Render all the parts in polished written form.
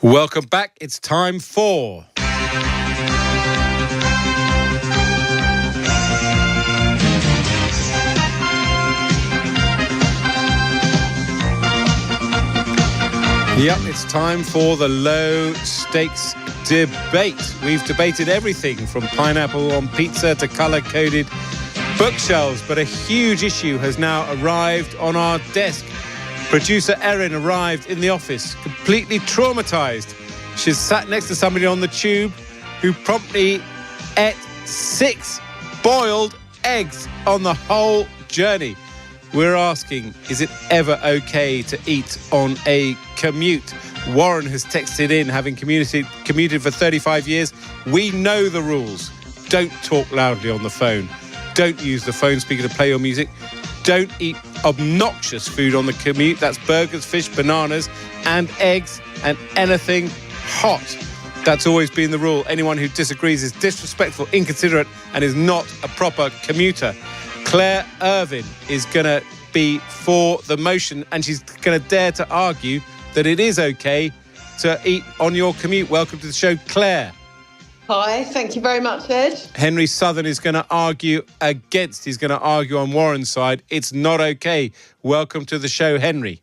Welcome back. It's time for... Yep, it's time for the low-stakes debate. We've debated everything from pineapple on pizza to colour-coded bookshelves, but a huge issue has now arrived on our desk. Producer Erin arrived in the office, completely traumatised. She's sat next to somebody on the tube who promptly ate 6 boiled eggs on the whole journey. We're asking, is it ever okay to eat on a commute? Warren has texted in, having commuted for 35 years. We know the rules. Don't talk loudly on the phone. Don't use the phone speaker to play your music. Don't eat obnoxious food on the commute. That's burgers, fish, bananas, and eggs, and anything hot. That's always been the rule. Anyone who disagrees is disrespectful, inconsiderate, and is not a proper commuter. Claire Irvin is going to be for the motion, and she's going to dare to argue that it is okay to eat on your commute. Welcome to the show, Claire. Hi, thank you very much, Ed. Henry Southern is going to argue against. He's going to argue on Warren's side. It's not okay. Welcome to the show, Henry.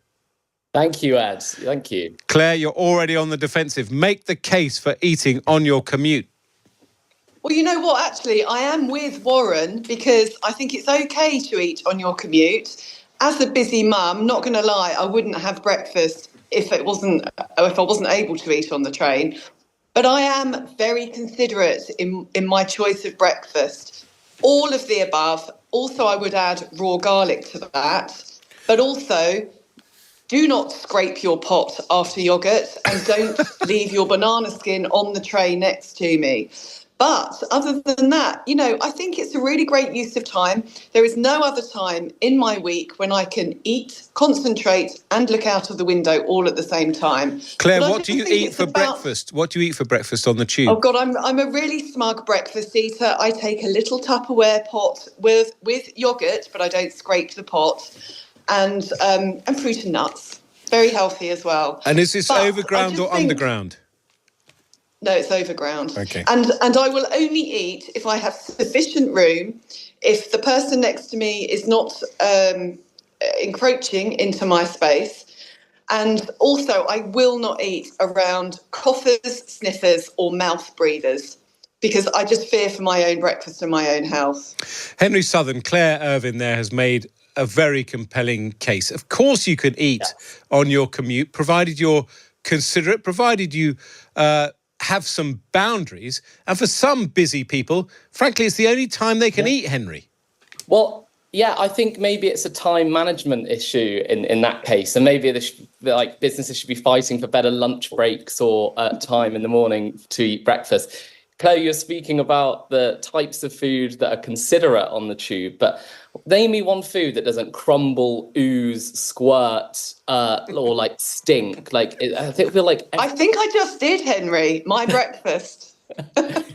Thank you, Ed. Thank you. Claire, you're already on the defensive. Make the case for eating on your commute. Well, you know what, actually, I am with Warren because I think it's okay to eat on your commute. As a busy mum, not going to lie, I wouldn't have breakfast if I wasn't able to eat on the train. But I am very considerate in my choice of breakfast. All of the above. Also, I would add raw garlic to that. But also, do not scrape your pot after yoghurt and don't leave your banana skin on the tray next to me. But other than that, you know, I think it's a really great use of time. There is no other time in my week when I can eat, concentrate and look out of the window all at the same time. Claire, what do you eat for breakfast? What do you eat for breakfast on the tube? Oh, God, I'm a really smug breakfast eater. I take a little Tupperware pot with yoghurt, but I don't scrape the pot, and fruit and nuts. Very healthy as well. And is this overground or underground? No, it's overground. Okay. And I will only eat if I have sufficient room, if the person next to me is not encroaching into my space. And also, I will not eat around coughers, sniffers or mouth breathers because I just fear for my own breakfast and my own health. Henry Southern, Claire Irvin there has made a very compelling case. Of course you can eat on your commute, provided you're considerate, provided you... have some boundaries. And for some busy people, frankly, it's the only time they can eat, Henry. Well, yeah, I think maybe it's a time management issue in that case. And maybe businesses should be fighting for better lunch breaks or time in the morning to eat breakfast. Claire, you're speaking about the types of food that are considerate on the tube, but name me one food that doesn't crumble, ooze, squirt, or stink. I think I just did, Henry. My breakfast.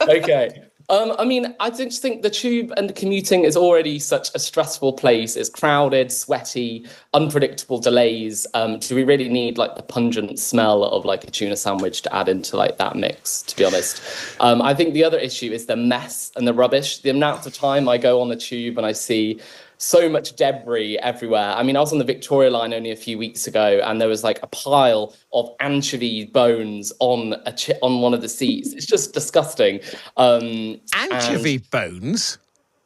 Okay. I just think the tube and commuting is already such a stressful place. It's crowded, sweaty, unpredictable delays. Do we really need the pungent smell of a tuna sandwich to add into that mix, to be honest? I think the other issue is the mess and the rubbish. The amount of time I go on the tube and I see so much debris everywhere. I was on the Victoria line only a few weeks ago and there was a pile of anchovy bones on one of the seats. It's just disgusting. Anchovy bones?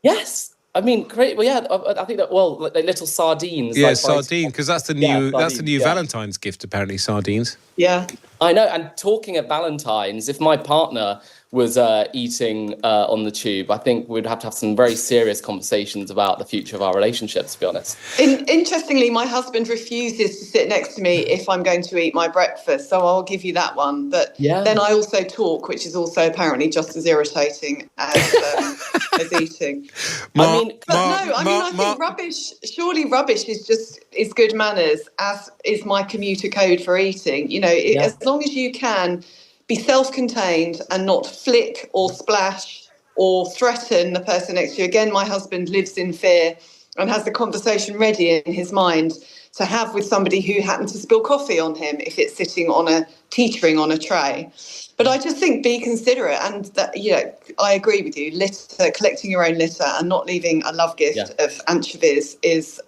Yes. Great. Well, yeah, I think that, little sardines. Yeah, sardine, because that's the new Valentine's gift, apparently, sardines. Yeah. I know. And talking of Valentine's, if my partner was eating on the tube, I think we'd have to have some very serious conversations about the future of our relationships, to be honest. Interestingly, my husband refuses to sit next to me if I'm going to eat my breakfast, so I'll give you that one. But then I also talk, which is also apparently just as irritating as eating. I think rubbish. Surely rubbish is good manners, as is my commuter code for eating. As long as you can be self-contained and not flick or splash or threaten the person next to you. Again, my husband lives in fear and has the conversation ready in his mind. to have with somebody who happened to spill coffee on him if it's sitting teetering on a tray. But I just think be considerate, and that, I agree with you. Litter, collecting your own litter and not leaving a love gift of anchovies is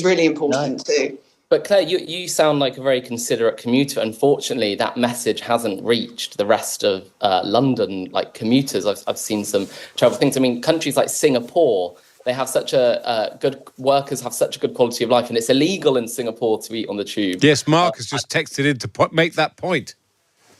really important too. But Claire, you sound like a very considerate commuter. Unfortunately, that message hasn't reached the rest of London, like commuters. I've seen some terrible things. I mean, countries like Singapore, they have such workers have such a good quality of life, and it's illegal in Singapore to eat on the tube. Yes, Mark has just texted in to make that point.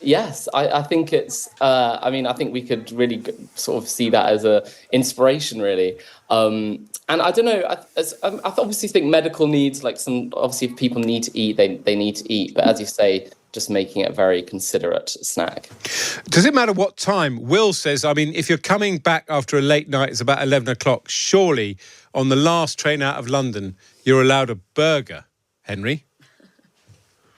Yes, I think it's. I think we could really sort of see that as a inspiration, really. And I don't know. I obviously think medical needs, like obviously, if people need to eat, they need to eat. But as you say, just making it a very considerate snack. Does it matter what time? Will says, I mean, if you're coming back after a late night, it's about 11 o'clock. Surely, on the last train out of London, you're allowed a burger, Henry.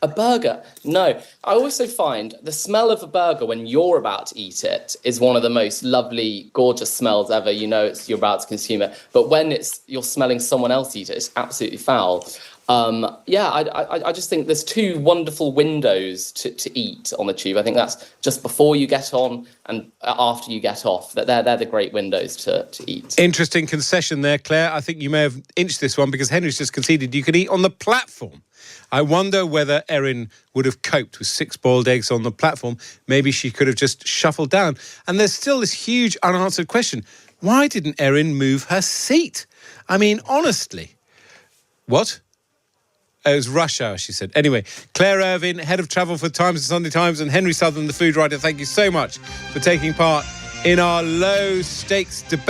A burger? No. I also find the smell of a burger when you're about to eat it is one of the most lovely, gorgeous smells ever. You're about to consume it. But when you're smelling someone else eat it, it's absolutely foul. I just think there's two wonderful windows to eat on the tube. I think that's just before you get on and after you get off. They're the great windows to eat. Interesting concession there, Claire. I think you may have inched this one because Henry's just conceded you can eat on the platform. I wonder whether Erin would have coped with 6 boiled eggs on the platform. Maybe she could have just shuffled down. And there's still this huge unanswered question. Why didn't Erin move her seat? I mean, honestly. What? It was rush hour, she said. Anyway, Claire Irvin, head of travel for Times and Sunday Times, and Henry Southern, the food writer, thank you so much for taking part in our low stakes debate.